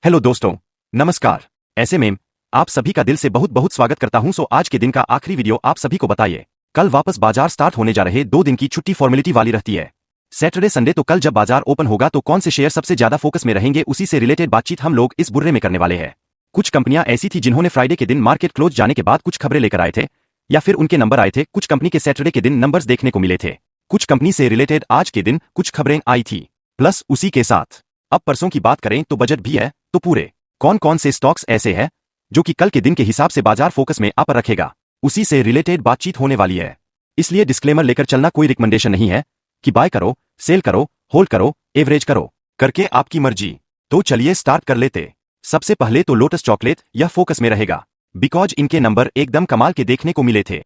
Hello दोस्तों, नमस्कार। ऐसे में आप सभी का दिल से बहुत बहुत स्वागत करता हूं। आज के दिन का आखिरी वीडियो आप सभी को बताइए। कल वापस बाजार स्टार्ट होने जा रहे 2 दिन की छुट्टी फॉर्मेलिटी वाली रहती है। सैटरडे संडे तो कल जब बाजार ओपन होगा तो कौन से शेयर सबसे ज्यादा फोकस में रहेंगे, उसी से रिलेटेड बातचीत हम लोग इस बुर्रे में करने वाले हैं। कुछ कंपनियां ऐसी थी जिन्होंने फ्राइडे के दिन मार्केट क्लोज जाने के बाद कुछ खबरें लेकर आए थे या फिर उनके नंबर आए थे। कुछ कंपनी के सैटरडे के दिन नंबर्स देखने को मिले थे। कुछ कंपनी से रिलेटेड आज के दिन कुछ खबरें आई थी। प्लस उसी के साथ अब परसों की बात करें तो बजट भी है। तो पूरे कौन कौन से स्टॉक्स ऐसे हैं जो कि कल के दिन के हिसाब से बाजार फोकस में आप रखेगा, उसी से रिलेटेड बातचीत होने वाली है। इसलिए डिस्क्लेमर लेकर चलना कोई रिकमेंडेशन नहीं है कि बाय करो, सेल करो, होल्ड करो, एवरेज करो, करके आपकी मर्जी। तो चलिए स्टार्ट कर लेते। सबसे पहले तो लोटस चॉकलेट यह फोकस में रहेगा बिकॉज इनके नंबर एकदम कमाल के देखने को मिले थे।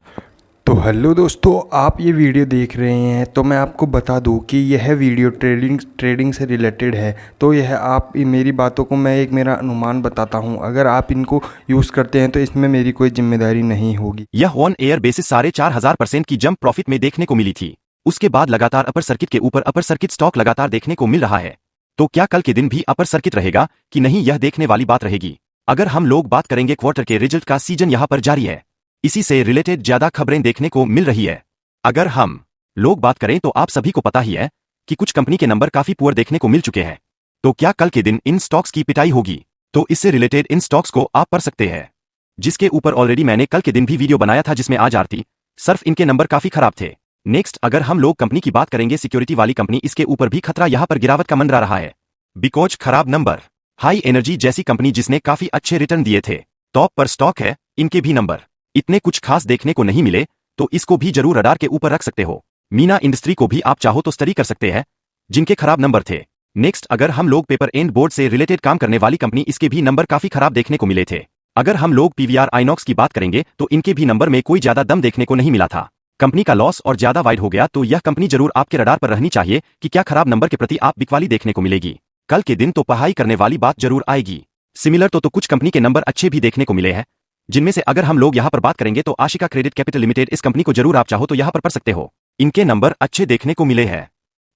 तो हेलो दोस्तों, आप ये वीडियो देख रहे हैं तो मैं आपको बता दूं कि यह वीडियो ट्रेडिंग से रिलेटेड है। तो यह आप मेरी बातों को मैं मेरा अनुमान बताता हूं। अगर आप इनको यूज़ करते हैं तो इसमें मेरी कोई जिम्मेदारी नहीं होगी। यह ऑन एयर बेसिस 4,500% की जंप प्रॉफिट में देखने को मिली थी। उसके बाद लगातार अपर सर्किट के ऊपर अपर सर्किट स्टॉक लगातार देखने को मिल रहा है। तो क्या कल के दिन भी अपर सर्किट रहेगा कि नहीं, यह देखने वाली बात रहेगी। अगर हम लोग बात करेंगे क्वार्टर के रिजल्ट का सीजन यहाँ पर जारी है, इसी से रिलेटेड ज्यादा खबरें देखने को मिल रही है। अगर हम लोग बात करें तो आप सभी को पता ही है कि कुछ कंपनी के नंबर काफी पुअर देखने को मिल चुके हैं। तो क्या कल के दिन इन स्टॉक्स की पिटाई होगी? तो इससे रिलेटेड इन स्टॉक्स को आप पढ़ सकते हैं, जिसके ऊपर ऑलरेडी मैंने कल के दिन भी वीडियो बनाया था जिसमें आज आरती सर्फ इनके नंबर काफी खराब थे। नेक्स्ट अगर हम लोग कंपनी की बात करेंगे सिक्योरिटी वाली कंपनी, इसके ऊपर भी खतरा यहाँ पर गिरावट का मंडरा रहा है बिकॉज खराब नंबर। हाई एनर्जी जैसी कंपनी जिसने काफी अच्छे रिटर्न दिए थे, टॉप पर स्टॉक है, इनके भी नंबर इतने कुछ खास देखने को नहीं मिले। तो इसको भी जरूर रडार के ऊपर रख सकते हो। मीना इंडस्ट्री को भी आप चाहो तो स्टडी कर सकते हैं, जिनके खराब नंबर थे। नेक्स्ट अगर हम लोग पेपर एंड बोर्ड से रिलेटेड काम करने वाली कंपनी, इसके भी नंबर काफी खराब देखने को मिले थे। अगर हम लोग पीवीआर आइनॉक्स की बात करेंगे तो इनके भी नंबर में कोई ज्यादा दम देखने को नहीं मिला था। कंपनी का लॉस और ज्यादा वाइड हो गया, तो यह कंपनी जरूर आपके रडार पर रहनी चाहिए कि क्या खराब नंबर के प्रति आप बिकवाली देखने को मिलेगी। कल के दिन तो पढ़ाई करने वाली बात जरूर आएगी। सिमिलर तो कुछ कंपनी के नंबर अच्छे भी देखने को मिले हैं, जिनमें से अगर हम लोग यहाँ पर बात करेंगे तो आशिका क्रेडिट कैपिटल लिमिटेड, इस कंपनी को जरूर आप चाहो तो यहाँ पर पढ़ सकते हो, इनके नंबर अच्छे देखने को मिले हैं।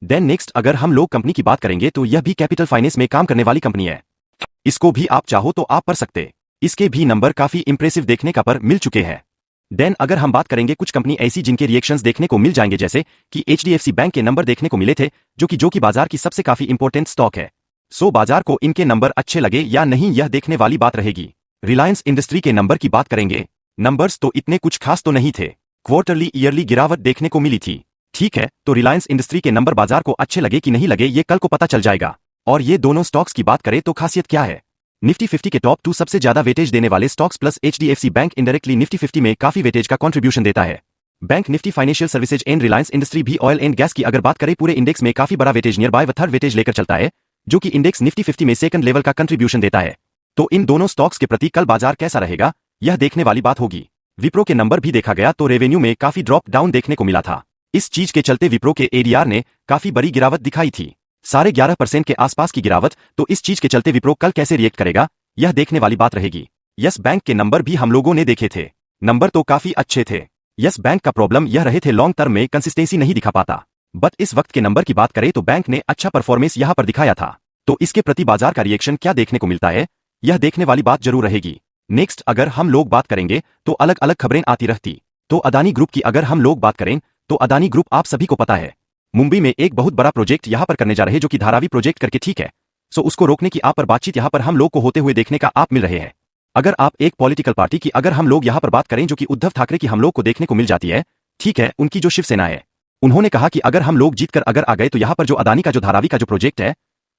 देन नेक्स्ट अगर हम लोग कंपनी की बात करेंगे तो यह भी कैपिटल फाइनेंस में काम करने वाली कंपनी है। इसको भी आप चाहो तो आप पढ़ सकते, इसके भी नंबर काफी इंप्रेसिव देखने का पर मिल चुके हैं। देन अगर हम बात करेंगे कुछ कंपनी ऐसी जिनके रिएक्शंस देखने को मिल जाएंगे, जैसे कि एचडीएफसी बैंक के नंबर देखने को मिले थे, जो कि बाजार की सबसे काफी इंपॉर्टेंट स्टॉक है। सो बाजार को इनके नंबर अच्छे लगे या नहीं, यह देखने वाली बात रहेगी। रिलायंस इंडस्ट्री के नंबर की बात करेंगे, नंबर्स तो इतने कुछ खास तो नहीं थे, क्वार्टरली ईयरली गिरावट देखने को मिली थी। ठीक है, तो रिलायंस इंडस्ट्री के नंबर बाजार को अच्छे लगे कि नहीं लगे, ये कल को पता चल जाएगा। और ये दोनों स्टॉक्स की बात करें तो खासियत क्या है, निफ्टी 50 के टॉप 2 सबसे ज्यादा वेटेज देने वाले stocks plus HDFC bank indirectly Nifty 50 में काफी वेटेज का कंट्रीब्यूशन देता है। Bank Nifty financial services and Reliance industry भी ऑयल एंड गैस की अगर बात करें पूरे इंडेक्स में काफी बड़ा वेटेज, नियर बाय व थर्ड वेटेज लेकर चलता है, जो कि इंडेक्स निफ्टी 50 में सेकंड लेवल का कंट्रीब्यूशन देता है। तो इन दोनों स्टॉक्स के प्रति कल बाजार कैसा रहेगा, यह देखने वाली बात होगी। विप्रो के नंबर भी देखा गया तो रेवेन्यू में काफी ड्रॉप डाउन देखने को मिला था। इस चीज के चलते विप्रो के एडीआर ने काफी बड़ी गिरावट दिखाई थी, 11.5% के आसपास की गिरावट। तो इस चीज के चलते विप्रो कल कैसे रिएक्ट करेगा, यह देखने वाली बात रहेगी। यस बैंक के नंबर भी हम लोगों ने देखे थे, नंबर तो काफी अच्छे थे। यस बैंक का प्रॉब्लम यह रहे थे लॉन्ग टर्म में कंसिस्टेंसी नहीं दिखा पाता, बट इस वक्त के नंबर की बात करें तो बैंक ने अच्छा परफॉर्मेंस यहां पर दिखाया था। तो इसके प्रति बाजार का रिएक्शन क्या देखने को मिलता है, यह देखने वाली बात जरूर रहेगी। नेक्स्ट अगर हम लोग बात करेंगे तो अलग अलग खबरें आती रहती। तो अदानी ग्रुप की अगर हम लोग बात करें तो अदानी ग्रुप आप सभी को पता है मुंबई में एक बहुत बड़ा प्रोजेक्ट यहां पर करने जा रहे हैं, जो कि धारावी प्रोजेक्ट करके, ठीक है। सो उसको रोकने की आप पर बातचीत यहां पर हम लोग को होते हुए देखने का आप मिल रहे हैं। अगर आप एक पॉलिटिकल पार्टी की अगर हम लोग यहां पर बात करें जो कि उद्धव ठाकरे की हम लोग को देखने को मिल जाती है, ठीक है, उनकी जो शिवसेना है, उन्होंने कहा कि अगर हम लोग जीतकर अगर आ गए तो यहां पर जो अदानी का जो धारावी का जो प्रोजेक्ट है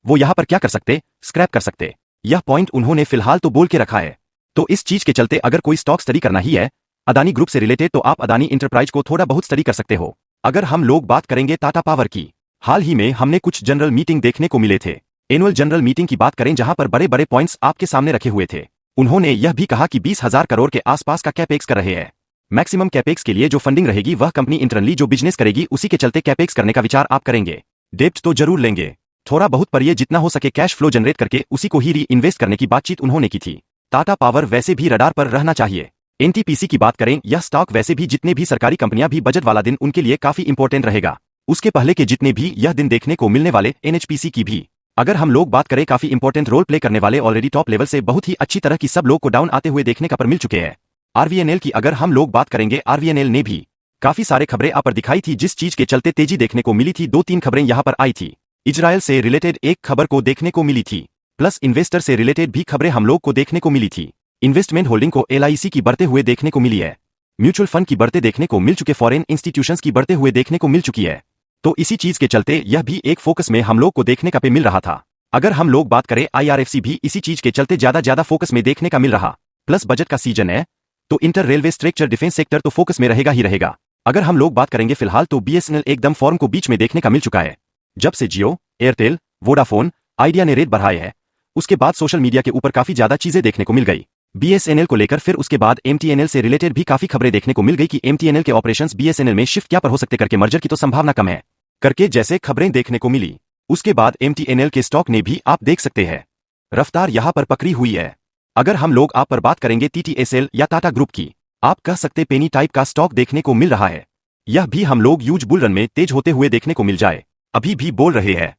वो यहां पर क्या कर सकते, स्क्रैप कर सकते। यह पॉइंट उन्होंने फिलहाल तो बोल के रखा है। तो इस चीज के चलते अगर कोई स्टॉक स्टडी करना ही है अदानी ग्रुप से रिलेटेड तो आप अदानी इंटरप्राइज को थोड़ा बहुत स्टडी कर सकते हो। अगर हम लोग बात करेंगे टाटा पावर की, हाल ही में हमने कुछ जनरल मीटिंग देखने को मिले थे। एनुअल जनरल मीटिंग की बात करें जहां पर बड़े बड़े पॉइंट्स आपके सामने रखे हुए थे। उन्होंने यह भी कहा कि 20,000 करोड़ के आसपास का कैपेक्स कर रहे हैं। मैक्सिमम कैपेक्स के लिए जो फंडिंग रहेगी वह कंपनी इंटरनली जो बिजनेस करेगी, उसी के चलते कैपेक्स करने का विचार आप करेंगे। डेब्ट तो जरूर लेंगे, थोड़ा बहुत, पर ये जितना हो सके कैश फ्लो जनरेट करके उसी को ही री इन्वेस्ट करने की बातचीत उन्होंने की थी। टाटा पावर वैसे भी रडार पर रहना चाहिए। एनटीपीसी की बात करें, यह स्टॉक वैसे भी जितने भी सरकारी कंपनियां भी बजट वाला दिन उनके लिए काफी इंपॉर्टेंट रहेगा। उसके पहले के जितने भी यह दिन देखने को मिलने वाले एनएचपीसी की भी अगर हम लोग बात करें काफी इंपॉर्टेंट रोल प्ले करने वाले ऑलरेडी टॉप लेवल से बहुत ही अच्छी तरह की सब लोग को डाउन आते हुए देखने का पर मिल चुके हैं। आरवीएनएल की अगर हम लोग बात करेंगे, आरवीएनएल ने भी काफी सारे खबरें आप पर दिखाई थी जिस चीज के चलते तेजी देखने को मिली थी। 2-3 खबरें यहां पर आई थी। इजराइल से रिलेटेड एक खबर को देखने को मिली थी, प्लस इन्वेस्टर से रिलेटेड भी खबरें हम लोग को देखने को मिली थी। इन्वेस्टमेंट होल्डिंग को एलआईसी की बढ़ते हुए देखने को मिली है, म्यूचुअल फंड की बढ़ते देखने को मिल चुके, फॉरेन इंस्टीट्यूशंस की बढ़ते हुए देखने को मिल चुकी है। तो इसी चीज के चलते यह भी एक फोकस में हम लोग को देखने का पे मिल रहा था। अगर हम लोग बात करें आईआरएफसी भी इसी चीज के चलते ज्यादा फोकस में देखने का मिल रहा, प्लस बजट का सीजन है तो inter railway structure defence sector तो फोकस में रहेगा ही रहेगा। अगर हम लोग बात करेंगे फिलहाल तो बीएसएनएल एकदम फॉर्म को बीच में देखने का मिल चुका है। जब से जियो, एयरटेल, वोडाफोन, आइडिया ने रेट बढ़ाए हैं उसके बाद सोशल मीडिया के ऊपर काफी ज्यादा चीजें देखने को मिल गई बीएसएनएल को लेकर। फिर उसके बाद एमटीएनएल से रिलेटेड भी काफी खबरें देखने को मिल गई कि एमटीएनएल के ऑपरेशंस बीएसएनएल में शिफ्ट क्या पर हो सकते करके, मर्जर की तो संभावना कम है करके जैसे खबरें देखने को मिली। उसके बाद एमटीएनएल के स्टॉक ने भी आप देख सकते हैं रफ्तार यहां पर पकड़ी हुई है। अगर हम लोग आप पर बात करेंगे टीटीएसएल या टाटा ग्रुप की, आप कह सकते पेनी टाइप का स्टॉक देखने को मिल रहा है। यह भी हम लोग यूज बुल रन में तेज होते हुए देखने को मिल जाए, अभी भी बोल रहे हैं।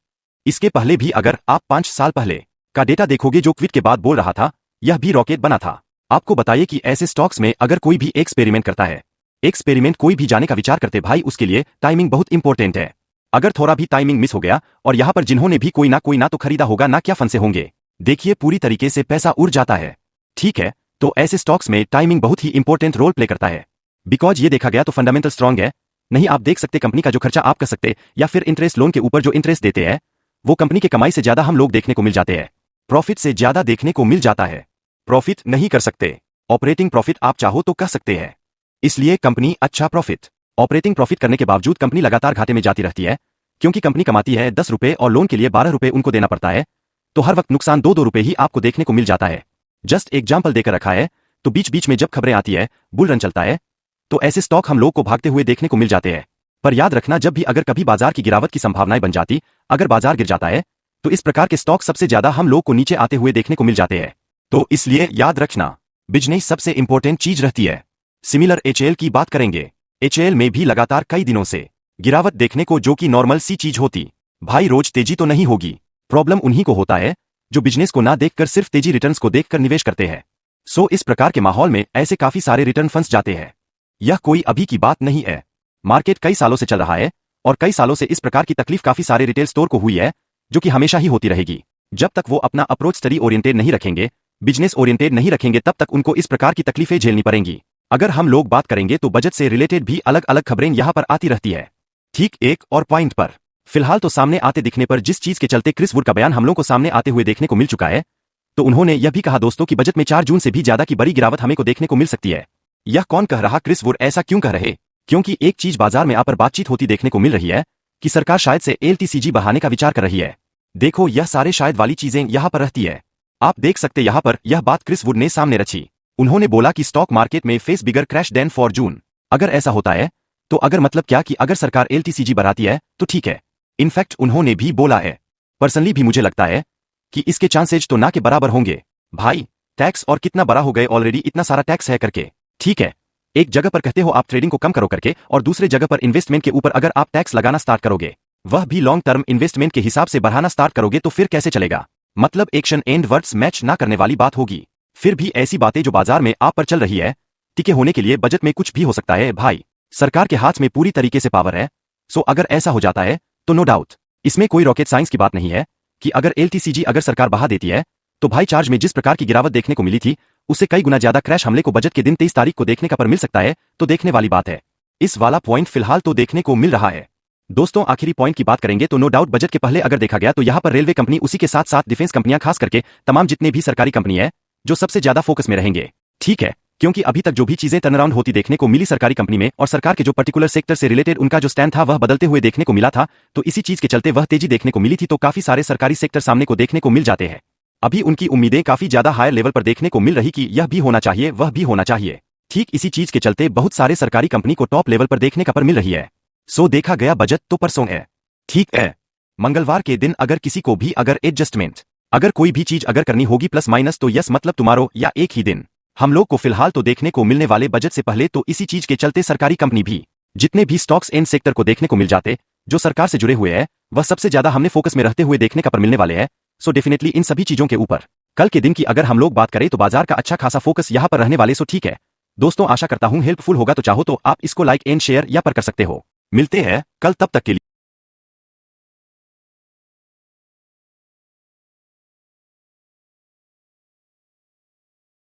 इसके पहले भी अगर आप 5 साल पहले का डेटा देखोगे जो क्विट के बाद बोल रहा था, यह भी रॉकेट बना था। आपको बताइए कि ऐसे स्टॉक्स में अगर कोई भी एक्सपेरिमेंट करता है, एक्सपेरिमेंट कोई भी जाने का विचार करते भाई, उसके लिए टाइमिंग बहुत इंपॉर्टेंट है। अगर थोड़ा भी टाइमिंग मिस हो गया और यहां पर जिन्होंने भी कोई ना तो खरीदा होगा ना क्या फंसे होंगे, देखिए पूरी तरीके से पैसा उड़ जाता है। ठीक है, तो ऐसे स्टॉक्स में टाइमिंग बहुत ही इंपॉर्टेंट रोल प्ले करता है। बिकॉज ये देखा गया तो फंडामेंटल स्ट्रांग है। नहीं आप देख सकते कंपनी का जो खर्चा आप कर सकते या फिर इंटरेस्ट लोन के ऊपर जो इंटरेस्ट देते हैं वो कंपनी के कमाई से ज्यादा हम लोग देखने को मिल जाते हैं, प्रॉफिट से ज्यादा देखने को मिल जाता है। प्रॉफिट नहीं कर सकते, ऑपरेटिंग प्रॉफिट आप चाहो तो कह सकते हैं। इसलिए कंपनी अच्छा प्रॉफिट, ऑपरेटिंग प्रॉफिट करने के बावजूद कंपनी लगातार घाटे में जाती रहती है, क्योंकि कंपनी कमाती है 10 रुपए और लोन के लिए 12 रुपए उनको देना पड़ता है, तो हर वक्त नुकसान 2-2 रुपए ही आपको देखने को मिल जाता है। जस्ट एग्जाम्पल देकर रखा है। तो बीच बीच में जब खबरें आती है, बुल रन चलता है, तो ऐसे स्टॉक हम लोग को भागते हुए देखने को मिल जाते हैं। पर याद रखना, जब भी अगर कभी बाजार की गिरावट की संभावनाएं बन जाती, अगर बाजार गिर जाता है तो इस प्रकार के स्टॉक सबसे ज्यादा हम लोग को नीचे आते हुए देखने को मिल जाते हैं। तो इसलिए याद रखना, बिजनेस सबसे इंपॉर्टेंट चीज रहती है। सिमिलर एचएएल की बात करेंगे, एचएएल में भी लगातार कई दिनों से गिरावट देखने को, जो कि नॉर्मल सी चीज होती। भाई रोज तेजी तो नहीं होगी, प्रॉब्लम उन्हीं को होता है जो बिजनेस को ना देखकर सिर्फ तेजी रिटर्न्स को देखकर निवेश करते हैं। सो इस प्रकार के माहौल में ऐसे काफी सारे रिटर्न फंस जाते हैं। यह कोई अभी की बात नहीं है, मार्केट कई सालों से चल रहा है और कई सालों से इस प्रकार की तकलीफ काफी सारे रिटेल स्टोर को हुई है, जो कि हमेशा ही होती रहेगी। जब तक वो अपना अप्रोच स्टडी ओरिएंटेड नहीं रखेंगे, बिजनेस ओरिएंटेड नहीं रखेंगे, तब तक उनको इस प्रकार की तकलीफें झेलनी पड़ेंगी। अगर हम लोग बात करेंगे तो बजट से रिलेटेड भी अलग अलग खबरें यहां पर आती रहती है। ठीक एक और पॉइंट पर फिलहाल तो सामने आते दिखने पर जिस चीज के चलते क्रिस वुड का बयान हम लोग को सामने आते हुए देखने को मिल चुका है, तो उन्होंने यह भी कहा दोस्तों कि बजट में 4 जून से भी ज्यादा की बड़ी गिरावट हमें को देखने को मिल सकती है। यह कौन कह रहा, क्रिस वुड ऐसा क्यों कह रहे? क्योंकि एक चीज बाजार में आप पर बातचीत होती देखने को मिल रही है कि सरकार शायद से एलटीसीजी बढ़ाने का विचार कर रही है। देखो यह सारे शायद वाली चीजें यहां पर रहती है। आप देख सकते यहां पर यह बात क्रिस वुड ने सामने रखी। उन्होंने बोला कि स्टॉक मार्केट में face bigger crash than for June. अगर ऐसा होता है तो अगर मतलब क्या कि अगर सरकार एलटीसीजी बढ़ाती है तो ठीक है। इनफैक्ट उन्होंने भी बोला है, पर्सनली भी मुझे लगता है कि इसके चांसेज तो ना के बराबर होंगे। भाई टैक्स और कितना बड़ा हो गए ऑलरेडी, इतना सारा टैक्स है करके। ठीक है, एक जगह पर कहते हो आप ट्रेडिंग को कम करो करके, और दूसरे जगह पर इन्वेस्टमेंट के ऊपर अगर आप टैक्स लगाना स्टार्ट करोगे, वह भी लॉन्ग टर्म इन्वेस्टमेंट के हिसाब से बढ़ाना स्टार्ट करोगे, तो फिर कैसे चलेगा? मतलब एक्शन एंड वर्ड्स मैच ना करने वाली बात होगी। फिर भी ऐसी बातें जो बाजार में आप पर चल रही है, टिके होने के लिए बजट में कुछ भी हो सकता है। भाई सरकार के हाथ में पूरी तरीके से पावर है। सो अगर ऐसा हो जाता है तो नो डाउट इसमें कोई रॉकेट साइंस की बात नहीं है कि अगर एलटीसीजी अगर सरकार बढ़ा देती है तो भाई चार्ज में जिस प्रकार की गिरावट देखने को मिली थी उससे कई गुना ज्यादा क्रैश हमले को बजट के दिन 23 तारीख को देखने का पर मिल सकता है। तो देखने वाली बात है। इस वाला पॉइंट फिलहाल तो देखने को मिल रहा है। दोस्तों आखिरी पॉइंट की बात करेंगे तो नो डाउट बजट के पहले अगर देखा गया तो यहां पर रेलवे कंपनी, उसी के साथ साथ डिफेंस कंपनियां, खास करके तमाम जितने भी सरकारी कंपनी है, जो सबसे ज्यादा फोकस में रहेंगे। ठीक है, क्योंकि अभी तक जो भी चीजें टर्न अराउंड होती देखने को मिली सरकारी कंपनी में, और सरकार के जो पर्टिकुलर सेक्टर से रिलेटेड उनका जो स्टैंड था वह बदलते हुए देखने को मिला था, तो इसी चीज के चलते वह तेजी देखने को मिली थी। तो काफी सारे सरकारी सेक्टर सामने को देखने को मिल जाते हैं। अभी उनकी उम्मीदें काफी ज्यादा हायर लेवल पर देखने को मिल रही कि यह भी होना चाहिए, वह भी होना चाहिए। ठीक इसी चीज के चलते बहुत सारे सरकारी कंपनी को टॉप लेवल पर देखने का पर मिल रही है। सो देखा गया बजट तो परसों है। ठीक है, मंगलवार के दिन अगर किसी को भी अगर एडजस्टमेंट, अगर कोई भी चीज अगर करनी होगी प्लस माइनस, तो यस मतलब टुमारो या एक ही दिन हम लोग को फिलहाल तो देखने को मिलने वाले बजट से पहले तो इसी चीज के चलते सरकारी कंपनी भी जितने भी स्टॉक्स एंड सेक्टर को देखने को मिल जाते, जो सरकार से जुड़े हुए हैं, वह सबसे ज्यादा हमने फोकस में रहते हुए देखने का पर मिलने वाले हैं। सो डेफिनेटली इन सभी चीजों के ऊपर कल के दिन की अगर हम लोग बात करें तो बाजार का अच्छा खासा फोकस यहाँ पर रहने वाले। सो ठीक है दोस्तों, आशा करता हूँ हेल्पफुल होगा, तो चाहो तो आप इसको लाइक एंड शेयर या पर कर सकते हो। मिलते हैं कल, तब तक के लिए।